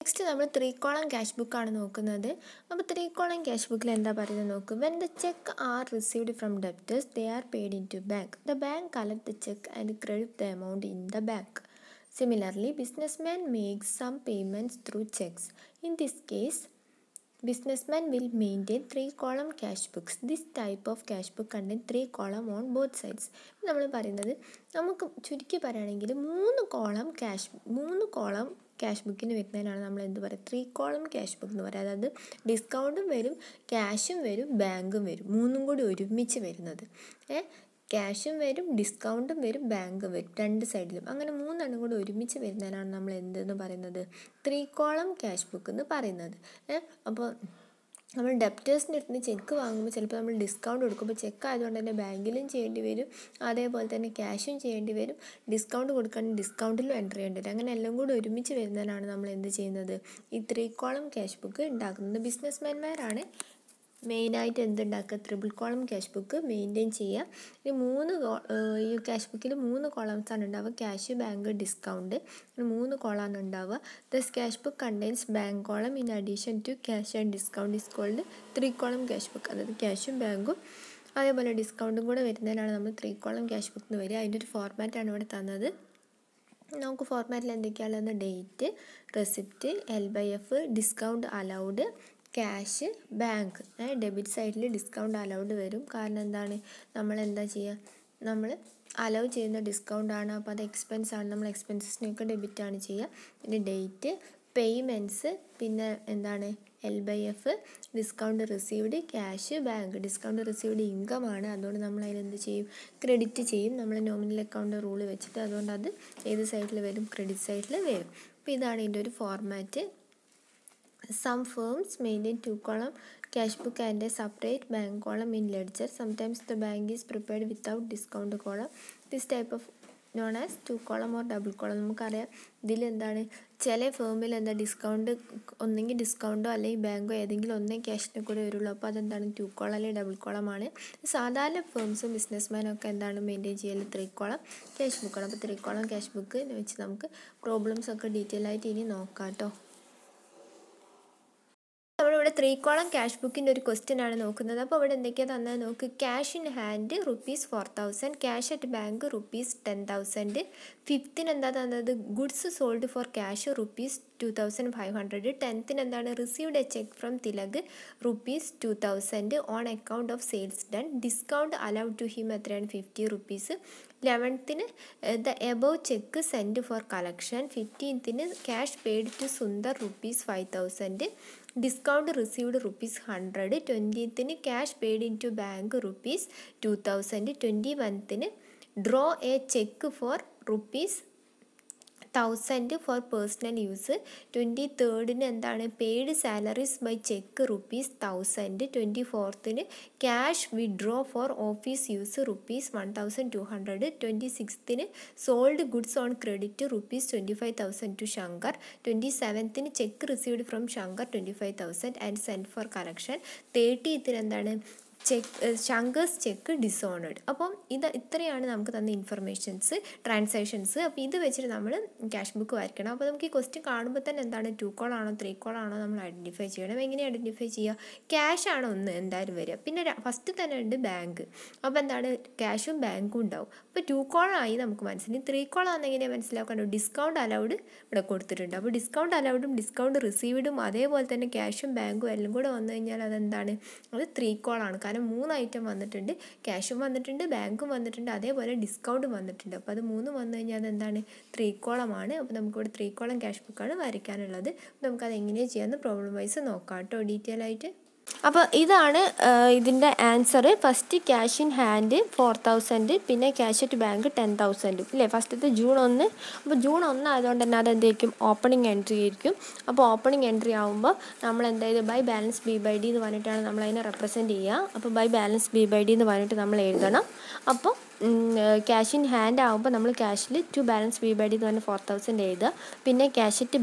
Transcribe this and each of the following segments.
Next, we will 3-column cash book. Now, 3-column cash book, when the check are received from debtors, they are paid into bank. The bank collects the check and credit the amount in the bank. Similarly, businessman makes some payments through checks. In this case, businessman will maintain 3-column cash books. This type of cash book contains 3 columns on both sides. We will say 3 column cash book in 3-column cash book. That is discount, cash, bank. Cash, discount, bank, two sides. അങ്ങനെ മൂന്നെണ്ണം കൂടി ഒരുമിച്ച് വരുന്നതാണ് നമ്മൾ എന്തെന്ന് പറയുന്നത് 3-column cash book എന്ന് പറയുന്നത്. അപ്പോൾ നമ്മൾ ഡെപ്റ്റേഴ്സിൻ്റെ അടുത്ത് ചെക്ക് വാങ്ങുമ്പോൾ ചിലപ്പോൾ നമ്മൾ ഡിസ്കൗണ്ട് കൊടുക്കുമ്പോൾ ചെക്ക് ആയതുകൊണ്ട് തന്നെ ബാങ്കിലും ചെയ്യേണ്ടി വരും, അതേപോലെ തന്നെ ക്യാഷും ചെയ്യേണ്ടി വരും. ഡിസ്കൗണ്ട് കൊടുക്കുകയാണെങ്കിൽ ഡിസ്കൗണ്ടിലും എൻ്റർ ചെയ്യേണ്ടി വരും. അങ്ങനെ എല്ലാം കൂടി ഒരുമിച്ച് വരുന്നതിനാണ് നമ്മൾ എന്ത് ചെയ്യുന്നത്, ഈ 3-column cash book ഉണ്ടാക്കുന്നത്. ബിസിനസ്മാൻമാരാണ് മെയിനായിട്ട് എന്തുണ്ടാക്കുക, 3-column cash book മെയിൻറ്റെയിൻ ചെയ്യുക. ഈ ക്യാഷ് ബുക്കിൽ 3 കോളംസാണ് ഉണ്ടാവുക, ക്യാഷ്, ബാങ്ക്, ഡിസ്കൗണ്ട്. 3 കോളമാണ് ഉണ്ടാവുക. Thus cash book contains bank column in addition to cash and discount is called 3-column cash book. അതായത് ക്യാഷും ബാങ്കും അതേപോലെ ഡിസ്കൗണ്ടും കൂടെ വരുന്നതിനാണ് നമ്മൾ 3-column cash book എന്ന് വരിക. അതിൻ്റെ ഒരു ഫോർമാറ്റാണ് ഇവിടെ തന്നത്. നമുക്ക് ഫോർമാറ്റിൽ എന്തൊക്കെയാണെന്ന് date, receipt, L/F, discount allowed, cash, bank. Debit സൈഡിൽ ഡിസ്കൗണ്ട് അലൗഡ് വരും. കാരണം എന്താണ്, നമ്മൾ എന്താ ചെയ്യുക, നമ്മൾ അലൗ ചെയ്യുന്ന ഡിസ്കൗണ്ടാണ്, അപ്പോൾ അത് എക്സ്പെൻസാണ്, നമ്മൾ എക്സ്പെൻസസിനൊക്കെ ഡെബിറ്റാണ് ചെയ്യുക. പിന്നെ ഡേറ്റ്, പേയ്മെൻറ്റ്സ്, പിന്നെ എന്താണ് L/F, discount received, cash, bank. Discount received income ആണ്, അതുകൊണ്ട് നമ്മൾ അതിനെന്ത് ചെയ്യും, ക്രെഡിറ്റ് ചെയ്യും. നമ്മൾ നോമിനൽ അക്കൗണ്ട് റൂൾ വെച്ചിട്ട്, അതുകൊണ്ട് അത് ഏത് സൈഡിൽ വരും, ക്രെഡിറ്റ് സൈഡിൽ വരും. അപ്പോൾ ഇതാണ് ഇതിൻ്റെ ഒരു format. Some firms maintain 2-column cash book and a separate bank column in ledger. Sometimes the bank is prepared without discount column. This type of known as 2-column or double column. നമുക്കറിയാം ഇതിൽ എന്താണ്, ചില ഫേമിൽ എന്താ discount ഒന്നെങ്കിൽ ഡിസ്കൗണ്ടോ അല്ലെങ്കിൽ ബാങ്കോ ഏതെങ്കിലും ഒന്നേ ക്യാഷിനെ കൂടെ വരുള്ളൂ. അപ്പോൾ അതെന്താണ് 2-column അല്ലെങ്കിൽ ഡബിൾ കോളം ആണ്. സാധാരണ ഫേംസും ബിസിനസ്മാനും ഒക്കെ എന്താണ് മെയിൻറ്റെയിൻ ചെയ്യൽ 3-column cash book ആണ്. അപ്പോൾ 3-column cash book വെച്ച് നമുക്ക് പ്രോബ്ലംസ് ഒക്കെ ഡീറ്റെയിൽ ആയിട്ട് ഇനി നോക്കാം കേട്ടോ. നമ്മളിവിടെ 3-column cash ബുക്കിൻ്റെ ഒരു ക്വസ്റ്റ്യൻ ആണ് നോക്കുന്നത്. അപ്പോൾ ഇവിടെ എന്തൊക്കെയാണ് തന്നത് നോക്ക്. Cash in hand ₹4,000, cash at bank ₹10,000. 5th എന്താ തന്നത്, goods sold for cash ₹2,500. 10th എന്താണ്, received a cheque from Tilak ₹2,000 on account of sales done. Discount allowed to him എത്രയാണ്, ₹50. 11th the above cheque send for collection. 15th cash paid to Sundar ₹5,000. Discount received ₹100. 20th cash paid in to bank ₹2,000. 21th draw a cheque for ₹1,000 for personal use. 23rd എന്താണ്, paid salaries by cheque ₹1,000. 24th cash withdraw for office use ₹1,200. 26th sold goods on credit ₹25,000 to Shankar. 27th cheque received from Shankar 25,000 and send for collection. 30th എന്താണ്, Shankar's cheque dishonoured. അപ്പം ഇത്രയാണ് നമുക്ക് തന്ന informations, transactions. അപ്പോൾ ഇത് വെച്ചിട്ട് നമ്മൾ ക്യാഷ് ബുക്ക് വരയ്ക്കണം. അപ്പോൾ നമുക്ക് ഈ ക്വസ്റ്റ്യൻ കാണുമ്പോൾ തന്നെ എന്താണ്, 2-column ആണോ 3-column ആണോ നമ്മൾ ഐഡൻറ്റിഫൈ ചെയ്യണം. എങ്ങനെ ഐഡൻറ്റിഫൈ ചെയ്യുക, ക്യാഷ് ആണ് ഒന്ന് എന്തായാലും വരിക. പിന്നെ ഫസ്റ്റ് തന്നെ ഉണ്ട് ബാങ്ക്. അപ്പോൾ എന്താണ്, ക്യാഷും ബാങ്കും ഉണ്ടാവും. അപ്പോൾ 2-column ആയി നമുക്ക് മനസ്സിലായി. 3-column ആണെന്നെങ്ങനെ മനസ്സിലാക്കാനോ, ഡിസ്കൗണ്ട് അലൗഡ് ഇവിടെ കൊടുത്തിട്ടുണ്ട്. അപ്പോൾ ഡിസ്കൗണ്ട് അലൗഡും ഡിസ്കൗണ്ട് റിസീവ്ഡും അതേപോലെ തന്നെ ക്യാഷും ബാങ്കും എല്ലാം കൂടെ വന്നു കഴിഞ്ഞാൽ അതെന്താണ്, അത് 3-column ആണ്. കാരണം 3 ഐറ്റം വന്നിട്ടുണ്ട്, ക്യാഷും വന്നിട്ടുണ്ട്, ബാങ്കും വന്നിട്ടുണ്ട്, അതേപോലെ ഡിസ്കൗണ്ടും വന്നിട്ടുണ്ട്. അപ്പോൾ അത് 3 വന്നു കഴിഞ്ഞാൽ അതെന്താണ്, 3-column ആണ്. അപ്പോൾ നമുക്കിവിടെ 3-column cash ബുക്കാണ് വരയ്ക്കാനുള്ളത്. നമുക്കത് എങ്ങനെയാണ് ചെയ്യാമെന്ന് പ്രോബ്ലം വൈസ് നോക്കാം കേട്ടോ, ഡീറ്റെയിൽ ആയിട്ട്. അപ്പോൾ ഇതാണ് ഇതിൻ്റെ answer. First cash in hand 4,000, പിന്നെ ക്യാഷ് അറ്റ് ബാങ്ക് 10,000 ഇല്ലേ. ഫസ്റ്റത്തെ June 1. അപ്പോൾ June 1 ആയതുകൊണ്ട് തന്നെ അതെന്തായിരിക്കും, ഓപ്പണിംഗ് എൻട്രി ആയിരിക്കും. അപ്പോൾ ഓപ്പണിംഗ് എൻട്രി ആകുമ്പോൾ നമ്മൾ എന്തായത് ബൈ ബാലൻസ് B/D എന്ന് പറഞ്ഞിട്ടാണ് നമ്മളതിനെ റെപ്രസെൻറ്റ് ചെയ്യുക. അപ്പോൾ ബൈ ബാലൻസ് B/D എന്ന് പറഞ്ഞിട്ട് നമ്മൾ എഴുതണം. അപ്പോൾ ക്യാഷ് ഇൻ ഹാൻഡ് ആകുമ്പോൾ നമ്മൾ ക്യാഷിൽ ടു ബാലൻസ് B/D എന്ന് പറഞ്ഞാൽ 4,000 എഴുതുക. പിന്നെ ക്യാഷ് അറ്റ്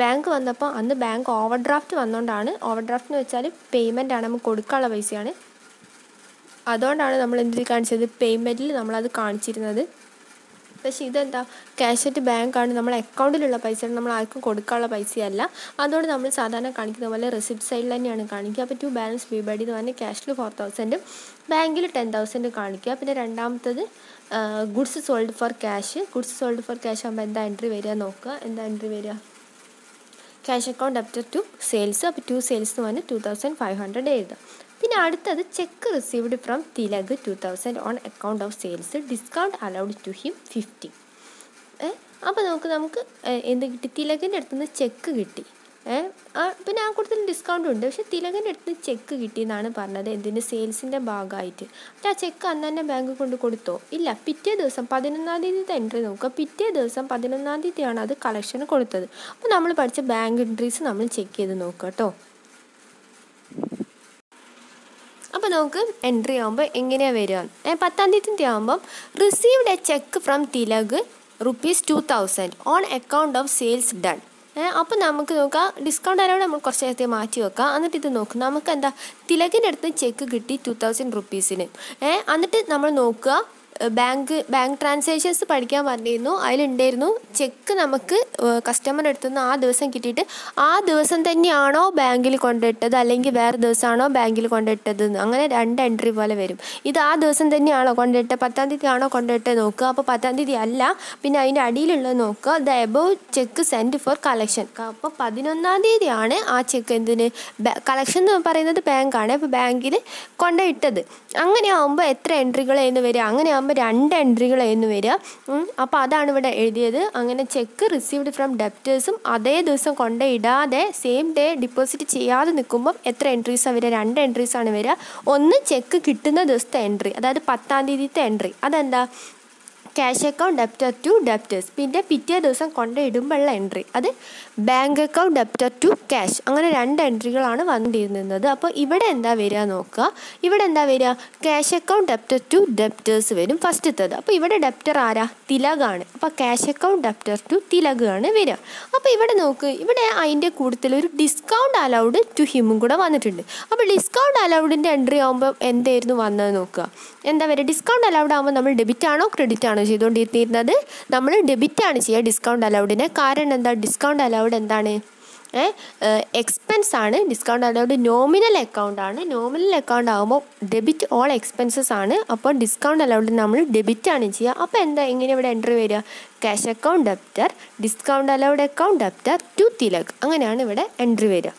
ബാങ്ക് വന്നപ്പോൾ അന്ന് ബാങ്ക് ഓവർ ഡ്രാഫ്റ്റ് വന്നുകൊണ്ടാണ്, ഓവർ ഡ്രാഫ്റ്റ് എന്ന് വെച്ചാൽ പേയ്മെൻ്റ് ആണ്, നമുക്ക് കൊടുക്കാനുള്ള പൈസയാണ്. അതുകൊണ്ടാണ് നമ്മൾ എന്തിൽ കാണിച്ചത്, പേയ്മെൻറ്റിൽ നമ്മളത് കാണിച്ചിരുന്നത്. പക്ഷേ ഇതെന്താ ക്യാഷ് അറ്റ് ബാങ്കാണ്, നമ്മൾ അക്കൗണ്ടിലുള്ള പൈസയാണ്, നമ്മൾ ആർക്കും കൊടുക്കാനുള്ള പൈസയല്ല. അതുകൊണ്ട് നമ്മൾ സാധാരണ കാണിക്കുന്ന പോലെ റെസിപ്റ്റ് സൈഡിൽ തന്നെയാണ് കാണിക്കുക. അപ്പോൾ to balance B by D എന്ന് പറഞ്ഞാൽ ക്യാഷിൽ 4,000 ബാങ്കിൽ 10,000 കാണിക്കുക. പിന്നെ രണ്ടാമത്തത് goods sold for cash. Goods sold for cash ആകുമ്പോൾ എന്താ എൻട്രി വരിക നോക്കുക. എന്താ എൻട്രി വരിക? Cash account after to sales. അപ്പോൾ ടു സെയിൽസ് എന്ന് പറഞ്ഞാൽ 2,500 എഴുതുക. പിന്നെ അടുത്തത് cheque received from Tilak 2,000 on account of sales, discount allowed to him 50. അപ്പോൾ നമുക്ക് എന്ത് കിട്ടി? തിലകിൻ്റെ അടുത്തുനിന്ന് ചെക്ക് കിട്ടി. പിന്നെ ആ കൂടുതൽ ഡിസ്കൗണ്ടും ഉണ്ട്. പക്ഷേ തിലകിൻ്റെ അടുത്ത് ചെക്ക് കിട്ടിയെന്നാണ് പറഞ്ഞത്. എന്തിൻ്റെ? സെയിൽസിൻ്റെ ഭാഗമായിട്ട്. പക്ഷേ ആ ചെക്ക് അന്ന് തന്നെ ബാങ്ക് കൊണ്ട് കൊടുത്തോ? ഇല്ല. പിറ്റേ ദിവസം 11-ാം തീയതിത്തെ എൻട്രി നോക്കുക. പിറ്റേ ദിവസം 11-ാം തീയതിയാണ് അത് കളക്ഷന് കൊടുത്തത്. അപ്പോൾ നമ്മൾ പഠിച്ച ബാങ്ക് എൻട്രീസ് നമ്മൾ ചെക്ക് ചെയ്ത് നോക്കുക കേട്ടോ. അപ്പോൾ നമുക്ക് എൻട്രി ആകുമ്പോൾ എങ്ങനെയാണ് വരിക? 10-ാം തീയതി ആകുമ്പം received a cheque from Tilak ₹2,000 on account of sales done. അപ്പോൾ നമുക്ക് നോക്കാം ഡിസ്കൗണ്ട് അലൗഡ് നമ്മൾ കുറച്ച് നേരത്തെ മാറ്റി വെക്കാം. എന്നിട്ട് ഇത് നോക്കും. നമുക്ക് എന്താ തിലകിൻ്റെ അടുത്ത് ചെക്ക് കിട്ടി ₹2,000. എന്നിട്ട് നമ്മൾ നോക്കുക ബാങ്ക് ട്രാൻസാക്ഷൻസ് പഠിക്കാൻ പറഞ്ഞിരുന്നു. അതിലുണ്ടായിരുന്നു ചെക്ക് നമുക്ക് കസ്റ്റമർ അടുത്തുനിന്ന് ആ ദിവസം കിട്ടിയിട്ട് ആ ദിവസം തന്നെയാണോ ബാങ്കിൽ കൊണ്ടിട്ടത് അല്ലെങ്കിൽ വേറെ ദിവസമാണോ ബാങ്കിൽ കൊണ്ടിട്ടത്, അങ്ങനെ 2 എൻട്രി പോലെ വരും. ഇത് ആ ദിവസം തന്നെയാണോ കൊണ്ടിട്ടത്, 10-ാം തീയതി ആണോ കൊണ്ടിട്ടത് നോക്കുക. അപ്പോൾ 10-ാം തീയതി അല്ല, പിന്നെ അതിൻ്റെ അടിയിലുള്ളത് നോക്കുക. The above cheque send for collection. അപ്പോൾ 11-ാം തീയതിയാണ് ആ ചെക്ക് എന്തിന് കളക്ഷൻ എന്ന് പറയുന്നത് ബാങ്കാണ്. അപ്പോൾ ബാങ്കിൽ കൊണ്ടിട്ടത്. അങ്ങനെ ആകുമ്പോൾ എത്ര എൻട്രികളായിരുന്നു വരിക? അങ്ങനെ ആകുമ്പോൾ 2 എൻട്രികളായിരുന്നു വരിക. അപ്പോൾ അതാണ് ഇവിടെ എഴുതിയത്. അങ്ങനെ ചെക്ക് റിസീവ്ഡ് ഫ്രം ഡെപ്റ്റേഴ്സും അതേ ദിവസം കൊണ്ടിടാതെ സെയിം ഡേ ഡിപ്പോസിറ്റ് ചെയ്യാതെ നിൽക്കുമ്പം എത്ര എൻട്രീസാണ് വരിക? 2 എൻട്രീസാണ് വരിക. ഒന്ന് ചെക്ക് കിട്ടുന്ന ദിവസത്തെ എൻട്രി, അതായത് 10-ാം തീയതിത്തെ എൻട്രി. അതെന്താ? Cash account debtor to debtors. പിന്നെ പിറ്റേ ദിവസം കൊണ്ടിടുമ്പോഴുള്ള എൻട്രി അത് bank account debtor to cash. അങ്ങനെ 2 എൻട്രികളാണ് വന്നിരുന്നത്. അപ്പോൾ ഇവിടെ എന്താ വരിക നോക്കുക. ഇവിടെ എന്താ വരിക? Cash account debtor to debtors വരും ഫസ്റ്റത്തത്. അപ്പോൾ ഇവിടെ ഡെപ്റ്റർ ആരാ? തിലകാണ്. അപ്പോൾ cash account debtor to Tilak ആണ് വരിക. അപ്പോൾ ഇവിടെ നോക്ക്, ഇവിടെ അതിൻ്റെ കൂടുതൽ ഒരു ഡിസ്കൗണ്ട് അലൗഡ് ടു ഹിമും കൂടെ വന്നിട്ടുണ്ട്. അപ്പോൾ ഡിസ്കൗണ്ട് അലൗഡിൻ്റെ എൻട്രി ആകുമ്പോൾ എന്തായിരുന്നു വന്നത് നോക്കുക. എന്താ വരിക? ഡിസ്കൗണ്ട് അലൗഡ് ആകുമ്പോൾ നമ്മൾ ഡെബിറ്റ് ആണോ ക്രെഡിറ്റ് ആണോ ചെയ്തുകൊണ്ടിരുന്നത്? നമ്മൾ ഡെബിറ്റാണ് ചെയ്യുക ഡിസ്കൗണ്ട് അലൗഡിനെ. കാരണം എന്താ? ഡിസ്കൗണ്ട് അലൗഡ് എന്താണ്? എക്സ്പെൻസ് ആണ്. ഡിസ്കൗണ്ട് അലൗഡ് നോമിനൽ അക്കൗണ്ട് ആണ്. നോമിനൽ അക്കൗണ്ട് ആകുമ്പോൾ ഡെബിറ്റ് ഓൾ എക്സ്പെൻസസ് ആണ്. അപ്പോൾ ഡിസ്കൗണ്ട് അലൗഡ് നമ്മൾ ഡെബിറ്റാണ് ചെയ്യുക. അപ്പോൾ എന്താ എങ്ങനെ ഇവിടെ എൻട്രി വരിക? Cash account debtor discount allowed account debtor to Tilak. അങ്ങനെയാണ് ഇവിടെ എൻട്രി വരിക.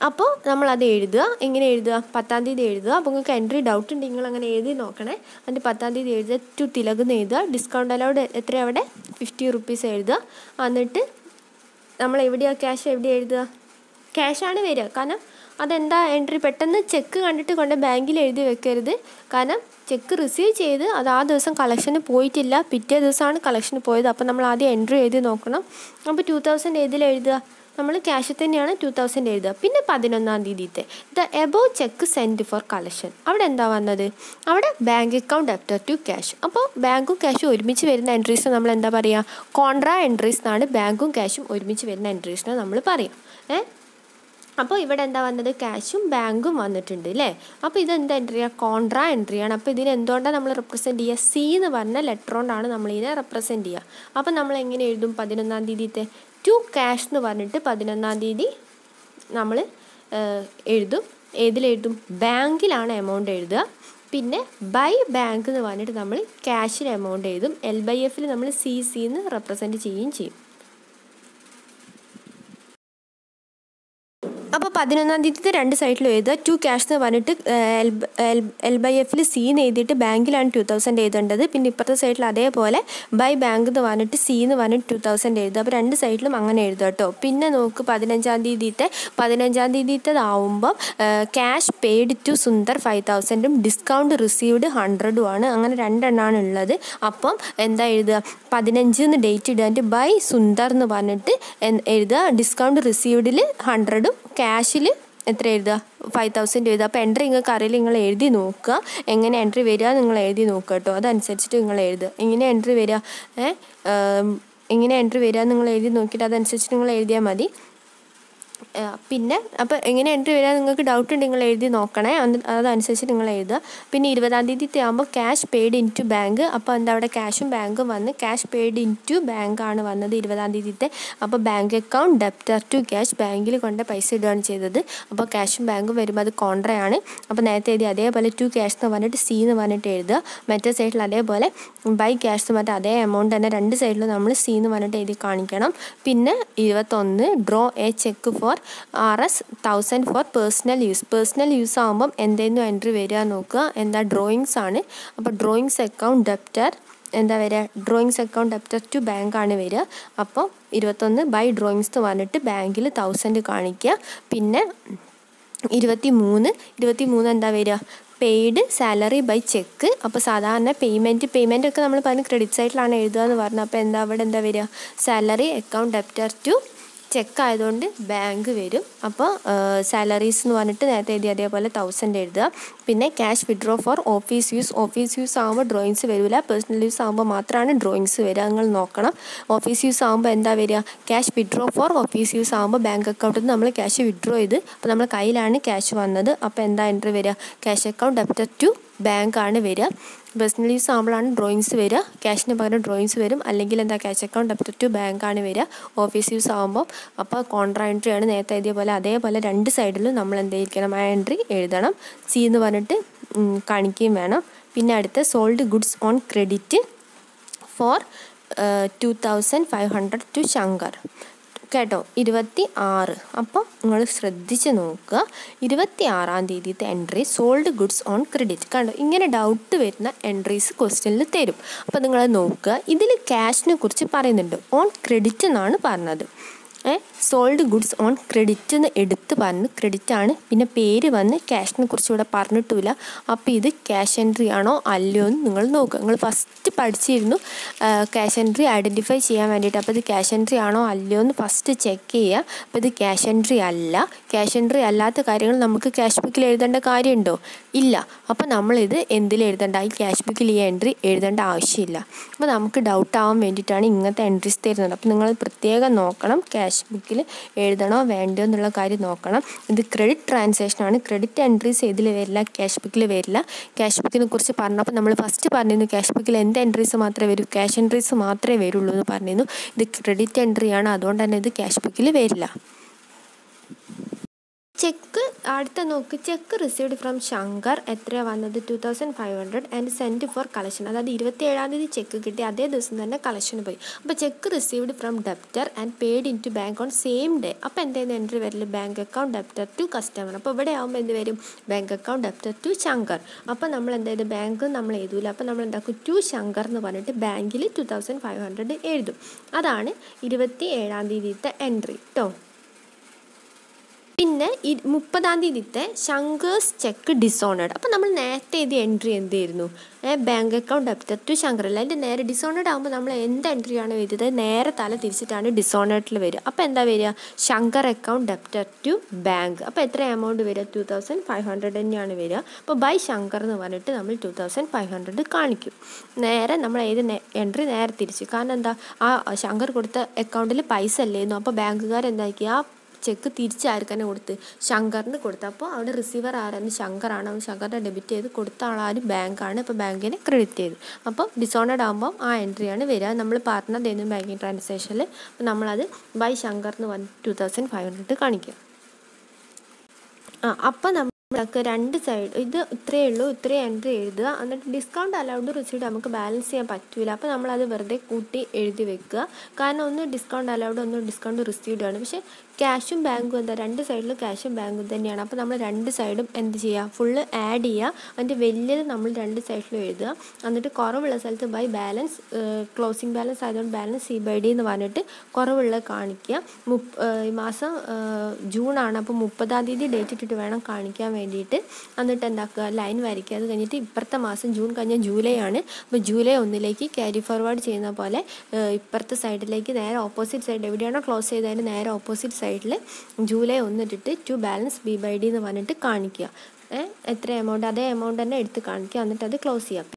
അപ്പോൾ നമ്മളത് എഴുതുക. എങ്ങനെ എഴുതുക? 10-ാം തീയതി എഴുതുക. അപ്പോൾ നിങ്ങൾക്ക് എൻട്രി ഡൗട്ട് ഉണ്ടെങ്കിൽ നിങ്ങൾ അങ്ങനെ എഴുതി നോക്കണേ. എന്നിട്ട് 10-ാം തീയതി എഴുതുക ടു തിലക് എന്ന് എഴുതുക. ഡിസ്കൗണ്ട് അലൗഡ് എത്രയാണ് അവിടെ? ₹50 എഴുതുക. എന്നിട്ട് നമ്മൾ എവിടെയാണ് ക്യാഷ് എവിടെ എഴുതുക? ക്യാഷാണ് വരിക. കാരണം അതെന്താ എൻട്രി? പെട്ടെന്ന് ചെക്ക് കണ്ടിട്ട് കൊണ്ട് ബാങ്കിൽ എഴുതി വെക്കരുത്. കാരണം ചെക്ക് റിസീവ് ചെയ്ത് അത് ആ ദിവസം കളക്ഷന് പോയിട്ടില്ല, പിറ്റേ ദിവസമാണ് കളക്ഷന് പോയത്. അപ്പോൾ നമ്മൾ ആദ്യം എൻട്രി എഴുതി നോക്കണം. അപ്പോൾ 2,000 എഴുതുക. നമ്മൾ ക്യാഷിൽ തന്നെയാണ് 2,000 എഴുതുക. പിന്നെ 11-ാം തീയതിത്തെ the above cheque send for collection. അവിടെ എന്താ വന്നത്? അവിടെ bank account debtor to cash. അപ്പോൾ ബാങ്കും ക്യാഷും ഒരുമിച്ച് വരുന്ന എൻട്രീസ് നമ്മൾ എന്താ പറയുക? കോൺട്രാ എൻട്രീസ് എന്നാണ് ബാങ്കും ക്യാഷും ഒരുമിച്ച് വരുന്ന എൻട്രീസിനെ നമ്മൾ പറയാം. അപ്പോൾ ഇവിടെ എന്താ വന്നത്? ക്യാഷും ബാങ്കും വന്നിട്ടുണ്ട് അല്ലേ? അപ്പോൾ ഇതെന്താ എൻട്രിയാണ്? കോൺട്രാ എൻട്രിയാണ്. അപ്പോൾ ഇതിന് എന്തുകൊണ്ടാണ് നമ്മൾ റെപ്രസെൻറ്റ് ചെയ്യുക? സി എന്ന് പറഞ്ഞ ലെറ്റർ കൊണ്ടാണ് നമ്മളിതിനെ റെപ്രസെൻറ്റ് ചെയ്യുക. അപ്പോൾ നമ്മൾ എങ്ങനെ എഴുതും? 11-ാം തീയതിത്തെ ടു ക്യാഷ് എന്ന് പറഞ്ഞിട്ട് 11-ാം തീയതി നമ്മൾ എഴുതും. ഏതിലെഴുതും? ബാങ്കിലാണ് എമൗണ്ട് എഴുതുക. പിന്നെ ബൈ ബാങ്ക് എന്ന് പറഞ്ഞിട്ട് നമ്മൾ ക്യാഷിന് എമൗണ്ട് എഴുതും. L/Fൽ നമ്മൾ CC എന്ന് റെപ്രസെൻറ്റ് ചെയ്യുകയും ചെയ്യും. അപ്പോൾ 11-ാം തീയതി 2 സൈഡിലും എഴുതുക. ടു ക്യാഷ് എന്ന് പറഞ്ഞിട്ട് L/Fൽ C എന്ന് എഴുതിയിട്ട് ബാങ്കിലാണ് 2,000 എഴുതേണ്ടത്. പിന്നെ ഇപ്പുറത്തെ സൈഡിൽ അതേപോലെ ബൈ ബാങ്ക് എന്ന് പറഞ്ഞിട്ട് C എന്ന് പറഞ്ഞിട്ട് 2,000 എഴുതുക. അപ്പോൾ 2 സൈഡിലും അങ്ങനെ എഴുതുക കേട്ടോ. പിന്നെ നോക്ക് 15-ാം തീയതിയിലാവുമ്പം cash paid to Sundar 5,000 discount received 100 ആണ്. അങ്ങനെ 2 എണ്ണമാണ് ഉള്ളത്. അപ്പം എന്താ എഴുതുക? 15 എന്ന് ഡേറ്റ് ഇടാൻ ബൈ സുന്ദർ എന്ന് പറഞ്ഞിട്ട് എഴുതുക. ഡിസ്കൗണ്ട് റിസീവ്ഡിൽ 100ഉം ക്യാഷിൽ എത്ര എഴുതുക? 5,000 എഴുതുക. അപ്പോൾ എൻട്രി നിങ്ങൾക്ക് അറിയില്ല, നിങ്ങൾ എഴുതി നോക്കുക. എങ്ങനെ എൻട്രി വരിക നിങ്ങൾ എഴുതി നോക്കുക കേട്ടോ. അതനുസരിച്ചിട്ട് നിങ്ങൾ എഴുതുക. എങ്ങനെ എൻട്രി വരിക നിങ്ങൾ എഴുതി നോക്കിയിട്ട് അതനുസരിച്ച് നിങ്ങൾ എഴുതിയാൽ മതി. പിന്നെ അപ്പോൾ എങ്ങനെ എൻട്രി വരിക നിങ്ങൾക്ക് ഡൗട്ട് ഉണ്ടെങ്കിൽ നിങ്ങൾ എഴുതി നോക്കണേ, അതനുസരിച്ച് നിങ്ങൾ എഴുതുക. പിന്നെ 20-ാം തീയതി ആകുമ്പോൾ cash paid in to bank. അപ്പോൾ എന്താ അവിടെ ക്യാഷും ബാങ്കും വന്ന് ക്യാഷ് പെയ്ഡ് ഇൻ ടു ബാങ്കാണ് വന്നത് 20-ാം തീയതിത്തെ. അപ്പോൾ bank account debtor to cash, ബാങ്കിൽ കൊണ്ട് പൈസ ഇടുകയാണ് ചെയ്തത്. അപ്പോൾ ക്യാഷും ബാങ്കും വരുമ്പോൾ അത് കോൺട്രയാണ്. അപ്പോൾ നേരത്തെ എഴുതി അതേപോലെ ടു ക്യാഷ് എന്ന് പറഞ്ഞിട്ട് സി എന്ന് പറഞ്ഞിട്ട് എഴുതുക. മറ്റേ സൈഡിൽ അതേപോലെ ബൈ ക്യാഷ് എന്ന് പറഞ്ഞിട്ട് അതേ എമൗണ്ട് തന്നെ രണ്ട് സൈഡിലും നമ്മൾ സി എന്ന് പറഞ്ഞിട്ട് എഴുതി കാണിക്കണം. പിന്നെ 21 draw a cheque for RS 1000 for personal use. Personal use ആകുമ്പം എന്തെങ്കിലും എൻട്രി വരിക നോക്കുക. എന്താ ഡ്രോയിങ്സ് ആണ്. അപ്പോൾ ഡ്രോയിങ്സ് അക്കൗണ്ട് ഡെപ്റ്റർ എന്താ വരിക, ഡ്രോയിങ്സ് അക്കൗണ്ട് ഡെപ്റ്റർ ടു ബാങ്കാണ് വരിക. അപ്പോൾ 21 ബൈ ഡ്രോയിങ്സ് എന്ന് പറഞ്ഞിട്ട് ബാങ്കിൽ 1000 കാണിക്കുക. പിന്നെ 23 എന്താ വരിക, പെയ്ഡ് സാലറി ബൈ ചെക്ക്. അപ്പോൾ സാധാരണ പേയ്മെൻറ്റ് ഒക്കെ നമ്മൾ പറഞ്ഞ് ക്രെഡിറ്റ് സൈഡിലാണ് എഴുതുക എന്ന് പറഞ്ഞു. അപ്പോൾ അവിടെ എന്താ വരിക, salary account debtor to cheque ആയതുകൊണ്ട് ബാങ്ക് വരും. അപ്പോൾ സാലറീസ് എന്ന് പറഞ്ഞിട്ട് നേരത്തെ എഴുതി അതേപോലെ 1000 എഴുതുക. പിന്നെ cash withdraw for office use ആകുമ്പോൾ ഡ്രോയിങ്സ് വരില്ല, പേഴ്സണൽ യൂസ് ആകുമ്പോൾ മാത്രമാണ് ഡ്രോയിങ്സ് വരിക, നിങ്ങൾ നോക്കണം. ഓഫീസ് യൂസ് ആകുമ്പോൾ എന്താ വരിക, cash withdraw for office use ആകുമ്പോൾ ബാങ്ക് അക്കൗണ്ടിൽ നിന്ന് നമ്മൾ ക്യാഷ് വിഡ്രോ ചെയ്ത് അപ്പോൾ നമ്മുടെ കയ്യിലാണ് ക്യാഷ് വന്നത്. അപ്പോൾ എന്താ എൻട്രി വരിക, ക്യാഷ് അക്കൗണ്ട് ഡെപ്റ്റർ ടു ബാങ്കാണ് വരിക. പേഴ്സണൽ യൂസ് ആകുമ്പോഴാണ് ഡ്രോയിങ്സ് വരിക, ക്യാഷിന് പകരം ഡ്രോയിങ്സ് വരും. അല്ലെങ്കിൽ എന്താ ക്യാഷ് അക്കൗണ്ട് ഡെപ്റ്റർ ടു ബാങ്കാണ് വരിക ഓഫീസ് യൂസ് ആകുമ്പോൾ. അപ്പോൾ കോൺട്രാ എൻട്രി ആണ് നേരത്തെ എഴുതിയ പോലെ. അതേപോലെ രണ്ട് സൈഡിലും നമ്മൾ എന്തായിരിക്കണം, ആ എൻട്രി എഴുതണം. സി എന്ന് പറഞ്ഞിട്ട് കാണിക്കുകയും വേണം. പിന്നെ അടുത്ത sold goods on credit for 2500 to Shankar കേട്ടോ, 26. അപ്പോൾ നിങ്ങൾ ശ്രദ്ധിച്ച് നോക്കുക. 26-ാം തീയതിത്തെ entry sold goods on credit. കണ്ടോ, ഇങ്ങനെ ഡൗട്ട് വരുന്ന എൻട്രീസ് ക്വസ്റ്റ്യനിൽ തരും. അപ്പോൾ നിങ്ങൾ നോക്കുക, ഇതിൽ ക്യാഷിനെ കുറിച്ച് പറയുന്നുണ്ട്, ഓൺ ക്രെഡിറ്റ് എന്നാണ് പറഞ്ഞത്. സോൾഡ് ഗുഡ്സ് ഓൺ ക്രെഡിറ്റ് എന്ന് എടുത്ത് പറഞ്ഞ് ക്രെഡിറ്റ് ആണ്. പിന്നെ പേര് വന്ന് ക്യാഷിനെ കുറിച്ച് ഇവിടെ പറഞ്ഞിട്ടില്ല. അപ്പോൾ ഇത് ക്യാഷ് എൻട്രി ആണോ അല്ലയോ എന്ന് നിങ്ങൾ നോക്കുക. നിങ്ങൾ ഫസ്റ്റ് പഠിച്ചിരുന്നു ക്യാഷ് എൻട്രി ഐഡൻറ്റിഫൈ ചെയ്യാൻ വേണ്ടിയിട്ട്. അപ്പോൾ ഇത് ക്യാഷ് എൻട്രി ആണോ അല്ലയോ എന്ന് ഫസ്റ്റ് ചെക്ക് ചെയ്യുക. അപ്പോൾ ഇത് ക്യാഷ് എൻട്രി അല്ല. ക്യാഷ് എൻട്രി അല്ലാത്ത കാര്യങ്ങൾ നമുക്ക് ക്യാഷ് ബുക്കിൽ എഴുതേണ്ട കാര്യമുണ്ടോ? ഇല്ല. അപ്പോൾ നമ്മളിത് എന്തിൽ എഴുതേണ്ട, ഈ ക്യാഷ് ബുക്കിൽ ഈ എൻട്രി എഴുതേണ്ട ആവശ്യമില്ല. അപ്പോൾ നമുക്ക് ഡൗട്ട് ആവാൻ വേണ്ടിയിട്ടാണ് ഇങ്ങനത്തെ എൻട്രീസ് തരുന്നത്. അപ്പോൾ നിങ്ങൾ പ്രത്യേകം നോക്കണം, ക്യാഷ് ബുക്കിൽ എഴുതണോ വേണ്ടോ എന്നുള്ള കാര്യം നോക്കണം. ഇത് ക്രെഡിറ്റ് ട്രാൻസാക്ഷനാണ്. ക്രെഡിറ്റ് എൻട്രീസ് ഇതിൽ വരില്ല, ക്യാഷ് ബുക്കിൽ വരില്ല. ക്യാഷ് ബുക്കിനെ കുറിച്ച് പറഞ്ഞപ്പോൾ നമ്മൾ ഫസ്റ്റ് പറഞ്ഞിരുന്നു ക്യാഷ് ബുക്കിൽ എന്ത് എൻട്രീസ് മാത്രമേ വരൂ, ക്യാഷ് എൻട്രീസ് മാത്രമേ വരുള്ളൂ എന്ന് പറഞ്ഞിരുന്നു. ഇത് ക്രെഡിറ്റ് എൻട്രിയാണ്, അതുകൊണ്ട് തന്നെ ഇത് ക്യാഷ് ബുക്കിൽ വരില്ല. ചെക്ക് അടുത്ത നോക്ക്, ചെക്ക് റിസീവ്ഡ് ഫ്രം ശങ്കർ എത്രയാണ് വന്നത്, 2500 ആൻഡ് സെൻറ്റ് ഫോർ കളക്ഷൻ. അതായത് 27-ാം തീയതി ചെക്ക് കിട്ടി, അതേ ദിവസം തന്നെ കളക്ഷന് പോയി. അപ്പോൾ cheque received from debtor and paid in to bank on same day. അപ്പോൾ എന്തായിരുന്നു എൻട്രി വരില്ല, bank account debtor to customer. അപ്പോൾ ഇവിടെ ആകുമ്പോൾ എന്ത് വരും, bank account debtor to Shankar. അപ്പോൾ നമ്മൾ എന്തായത് ബാങ്ക് നമ്മൾ എഴുതൂല. അപ്പോൾ നമ്മൾ എന്താക്കും, ടു ശങ്കർ എന്ന് പറഞ്ഞിട്ട് ബാങ്കിൽ 2500 എഴുതും. അതാണ് 27-ാം തീയതിത്തെ എൻട്രി കേട്ടോ. പിന്നെ 30-ാം തീയതിത്തെ ശങ്കേഴ്സ് ചെക്ക് ഡിസോണേഡ്. അപ്പോൾ നമ്മൾ നേരത്തെ എഴുതിയ എൻട്രി എന്തായിരുന്നു, bank account debtor to Shankar അല്ല. അതിൻ്റെ നേരെ ഡിസോണേഡ് ആകുമ്പോൾ നമ്മൾ എന്ത് എൻട്രിയാണ് എഴുതിയത്, നേരെ തല തിരിച്ചിട്ടാണ് ഡിസോണേഡിൽ വരിക. അപ്പോൾ എന്താ വരിക, Shankar account debtor to bank. അപ്പോൾ എത്ര എമൗണ്ട് വരിക, 2500 തന്നെയാണ് വരിക. അപ്പോൾ ബൈ ശങ്കർ എന്ന് പറഞ്ഞിട്ട് നമ്മൾ 2500 കാണിക്കും. നേരെ നമ്മൾ ഏത് എൻട്രി നേരെ തിരിച്ചു. കാരണം എന്താ, ആ ശങ്കർ കൊടുത്ത അക്കൗണ്ടിൽ പൈസ അല്ലായിരുന്നു. അപ്പോൾ ബാങ്കുകാർ എന്താക്കി, ആ ചെക്ക് തിരിച്ചാർക്കന്നെ കൊടുത്ത്, ശങ്കറിന് കൊടുത്ത്. അപ്പോൾ അവിടെ റിസീവർ ആരാണ്, ശങ്കറാണ്. ശങ്കറിനെ ഡെബിറ്റ് ചെയ്ത് കൊടുത്ത ആളാരും ബാങ്കാണ്. അപ്പോൾ ബാങ്കിനെ ക്രെഡിറ്റ് ചെയ്തു. അപ്പോൾ ഡിസോണേഡ് ആകുമ്പോൾ ആ എൻട്രിയാണ് വരിക. നമ്മൾ പറഞ്ഞതായിരുന്നു ബാങ്കിങ് ട്രാൻസാക്ഷനിൽ. അപ്പോൾ നമ്മളത് ബൈ ശങ്കർ എന്ന് പറഞ്ഞ് 2500 കാണിക്കുക. അപ്പോൾ നമ്മൾ രണ്ട് സൈഡ് ഇത് ഇത്രയേ ഉള്ളൂ, ഇത്രയും എൻട്രി എഴുതുക. എന്നിട്ട് ഡിസ്കൗണ്ട് അലൗഡ് റിസീവ്ഡ് നമുക്ക് ബാലൻസ് ചെയ്യാൻ പറ്റില്ല. അപ്പോൾ നമ്മളത് വെറുതെ കൂട്ടി എഴുതി വെക്കുക. കാരണം ഒന്ന് ഡിസ്കൗണ്ട് അലൗഡ്, ഒന്ന് ഡിസ്കൗണ്ട് റിസീവ്ഡ് ആണ്. പക്ഷേ ക്യാഷും ബാങ്കും എന്താ, രണ്ട് സൈഡിൽ ക്യാഷും ബാങ്കും തന്നെയാണ്. അപ്പോൾ നമ്മൾ രണ്ട് സൈഡും എന്ത് ചെയ്യുക, ഫുള്ള് ആഡ് ചെയ്യുക. അതിൻ്റെ വലിയത് നമ്മൾ രണ്ട് സൈഡിലും എഴുതുക. എന്നിട്ട് കുറവുള്ള സ്ഥലത്ത് ബൈ ബാലൻസ്, ക്ലോസിംഗ് ബാലൻസ് ആയതുകൊണ്ട് ബാലൻസ് C/D എന്ന് പറഞ്ഞിട്ട് കുറവുള്ള കാണിക്കുക. ഈ മാസം ജൂണാണ്. അപ്പോൾ 30-ാം തീയതി ഡേറ്റ് ഇട്ടിട്ട് വേണം കാണിക്കാൻ വേണ്ടിയിട്ട്. എന്നിട്ട് എന്താക്കുക, ലൈൻ വരയ്ക്കുക. അത് കഴിഞ്ഞിട്ട് ഇപ്പുറത്തെ മാസം ജൂൺ കഴിഞ്ഞാൽ ജൂലൈ ആണ്. അപ്പോൾ ജൂലൈ 1 ക്യാരി ഫോർവേഡ് ചെയ്യുന്ന പോലെ ഇപ്പുറത്തെ സൈഡിലേക്ക് നേരെ ഓപ്പോസിറ്റ് സൈഡ് എവിടെയാണോ ക്ലോസ് ചെയ്തതിന് നേരെ ഓപ്പോസിറ്റ് സൈഡിൽ ജൂലൈ 1 ഇട്ടിട്ട് ടു ബാലൻസ് B/D എന്ന് പറഞ്ഞിട്ട് കാണിക്കുക. എത്ര എമൗണ്ട്, അതേ എമൗണ്ട് തന്നെ എടുത്ത് കാണിക്കുക. എന്നിട്ട് അത് ക്ലോസ് ചെയ്യുക.